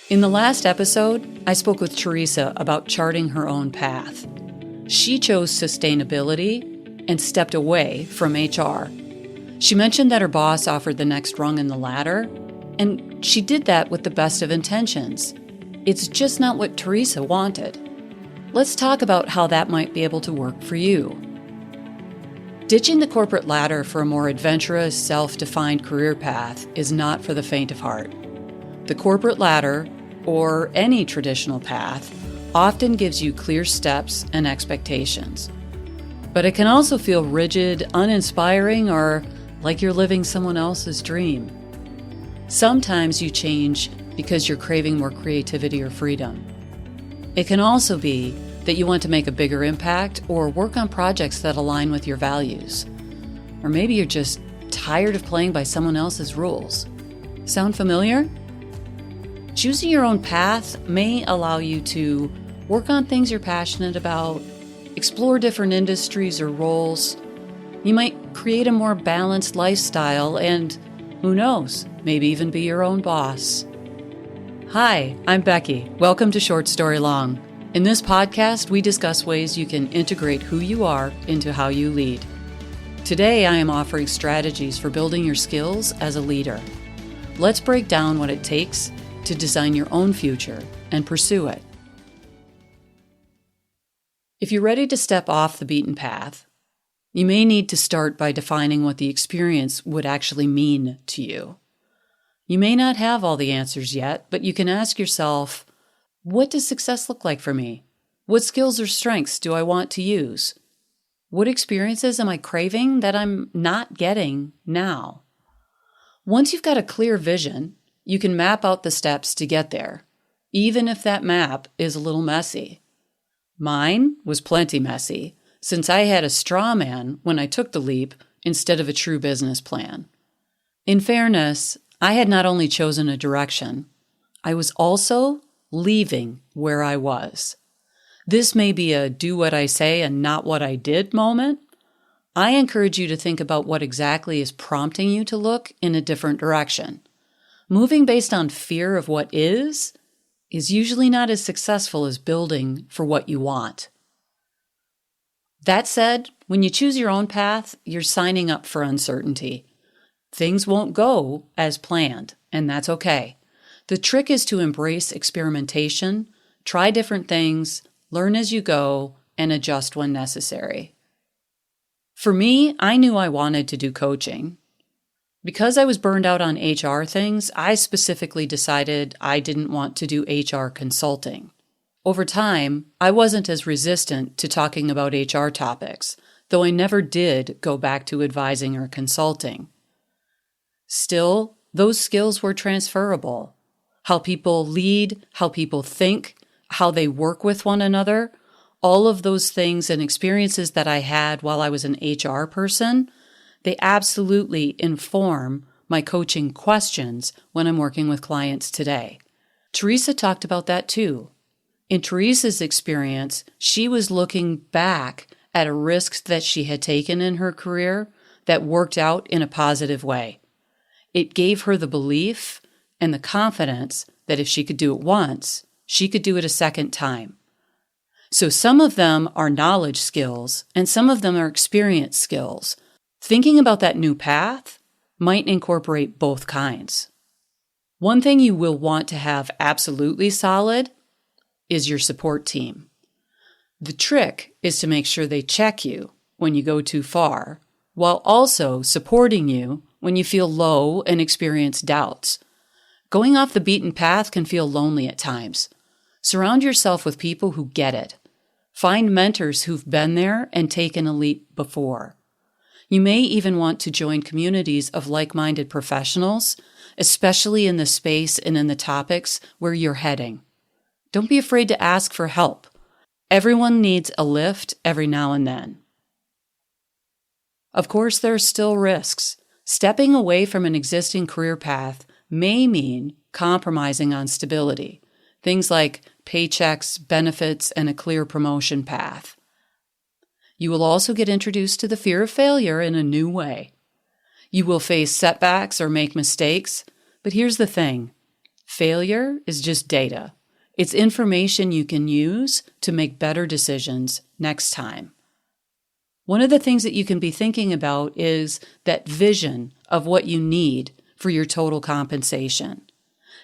In the last episode, I spoke with Theresa about charting her own path. She chose sustainability and stepped away from HR. She mentioned that her boss offered the next rung in the ladder, and she did that with the best of intentions. It's just not what Theresa wanted. Let's talk about how that might be able to work for you. Ditching the corporate ladder for a more adventurous, self-defined career path is not for the faint of heart. The corporate ladder, or any traditional path, often gives you clear steps and expectations. But it can also feel rigid, uninspiring, or like you're living someone else's dream. Sometimes you change because you're craving more creativity or freedom. It can also be that you want to make a bigger impact or work on projects that align with your values. Or maybe you're just tired of playing by someone else's rules. Sound familiar? Choosing your own path may allow you to work on things you're passionate about, explore different industries or roles. You might create a more balanced lifestyle and, who knows, maybe even be your own boss. Hi, I'm Becky. Welcome to Short Story Long. In this podcast, we discuss ways you can integrate who you are into how you lead. Today, I am offering strategies for building your skills as a leader. Let's break down what it takes to design your own future and pursue it. If you're ready to step off the beaten path, you may need to start by defining what the experience would actually mean to you. You may not have all the answers yet, but you can ask yourself, what does success look like for me? What skills or strengths do I want to use? What experiences am I craving that I'm not getting now? Once you've got a clear vision, you can map out the steps to get there, even if that map is a little messy. Mine was plenty messy, since I had a straw man when I took the leap instead of a true business plan. In fairness, I had not only chosen a direction, I was also leaving where I was. This may be a do what I say and not what I did moment. I encourage you to think about what exactly is prompting you to look in a different direction. Moving based on fear of what is usually not as successful as building for what you want. That said, when you choose your own path, you're signing up for uncertainty. Things won't go as planned, and that's okay. The trick is to embrace experimentation, try different things, learn as you go, and adjust when necessary. For me, I knew I wanted to do coaching. Because I was burned out on HR things, I specifically decided I didn't want to do HR consulting. Over time, I wasn't as resistant to talking about HR topics, though I never did go back to advising or consulting. Still, those skills were transferable. How people lead, how people think, how they work with one another, all of those things and experiences that I had while I was an HR person, they absolutely inform my coaching questions when I'm working with clients today. Theresa talked about that too. In Theresa's experience, she was looking back at a risk that she had taken in her career that worked out in a positive way. It gave her the belief and the confidence that if she could do it once, she could do it a second time. So some of them are knowledge skills and some of them are experience skills. Thinking about that new path might incorporate both kinds. One thing you will want to have absolutely solid is your support team. The trick is to make sure they check you when you go too far, while also supporting you when you feel low and experience doubts. Going off the beaten path can feel lonely at times. Surround yourself with people who get it. Find mentors who've been there and taken a leap before. You may even want to join communities of like-minded professionals, especially in the space and in the topics where you're heading. Don't be afraid to ask for help. Everyone needs a lift every now and then. Of course, there are still risks. Stepping away from an existing career path may mean compromising on stability, things like paychecks, benefits, and a clear promotion path. You will also get introduced to the fear of failure in a new way. You will face setbacks or make mistakes, but here's the thing. Failure is just data. It's information you can use to make better decisions next time. One of the things that you can be thinking about is that vision of what you need for your total compensation.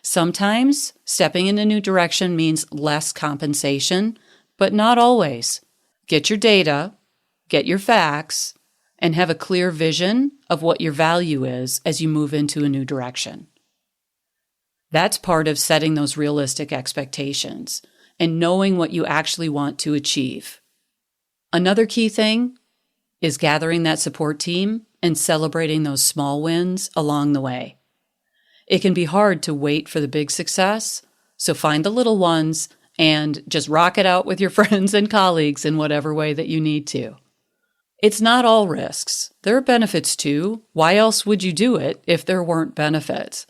Sometimes stepping in a new direction means less compensation, but not always. Get your data, get your facts, and have a clear vision of what your value is as you move into a new direction. That's part of setting those realistic expectations and knowing what you actually want to achieve. Another key thing is gathering that support team and celebrating those small wins along the way. It can be hard to wait for the big success, so find the little ones and just rock it out with your friends and colleagues in whatever way that you need to. It's not all risks. There are benefits too. Why else would you do it if there weren't benefits?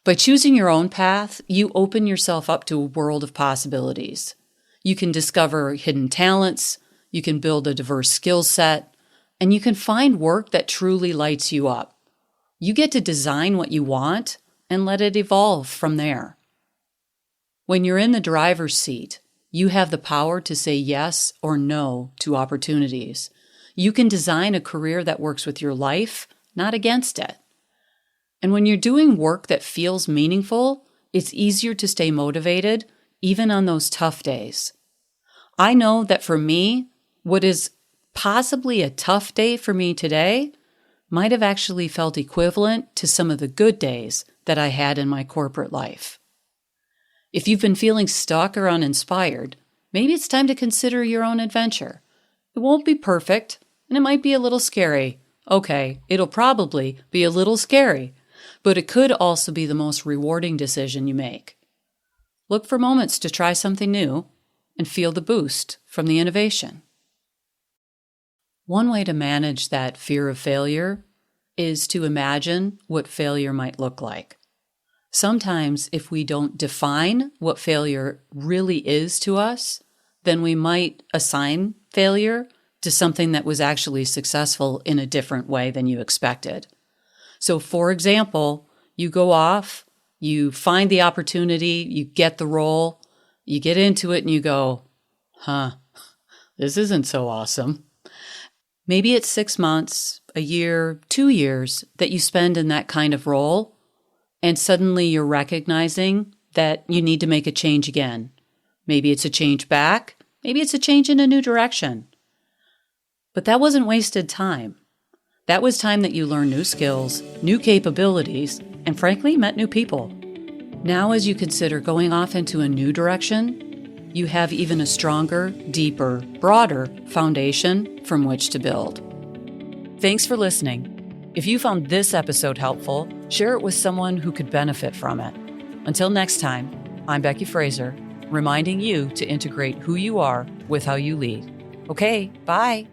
By choosing your own path, you open yourself up to a world of possibilities. You can discover hidden talents, you can build a diverse skill set, and you can find work that truly lights you up. You get to design what you want and let it evolve from there. When you're in the driver's seat, you have the power to say yes or no to opportunities. You can design a career that works with your life, not against it. And when you're doing work that feels meaningful, it's easier to stay motivated, even on those tough days. I know that for me, what is possibly a tough day for me today might have actually felt equivalent to some of the good days that I had in my corporate life. If you've been feeling stuck or uninspired, maybe it's time to consider your own adventure. It won't be perfect, and it might be a little scary. Okay, it'll probably be a little scary, but it could also be the most rewarding decision you make. Look for moments to try something new and feel the boost from the innovation. One way to manage that fear of failure is to imagine what failure might look like. Sometimes if we don't define what failure really is to us, then we might assign failure to something that was actually successful in a different way than you expected. So for example, you go off, you find the opportunity, you get the role, you get into it and you go, this isn't so awesome. Maybe it's 6 months, a year, 2 years that you spend in that kind of role, and suddenly you're recognizing that you need to make a change again. Maybe it's a change back, maybe it's a change in a new direction. But that wasn't wasted time. That was time that you learned new skills, new capabilities, and frankly, met new people. Now, as you consider going off into a new direction, you have even a stronger, deeper, broader foundation from which to build. Thanks for listening. If you found this episode helpful, share it with someone who could benefit from it. Until next time, I'm Becky Fraser, reminding you to integrate who you are with how you lead. Okay, bye.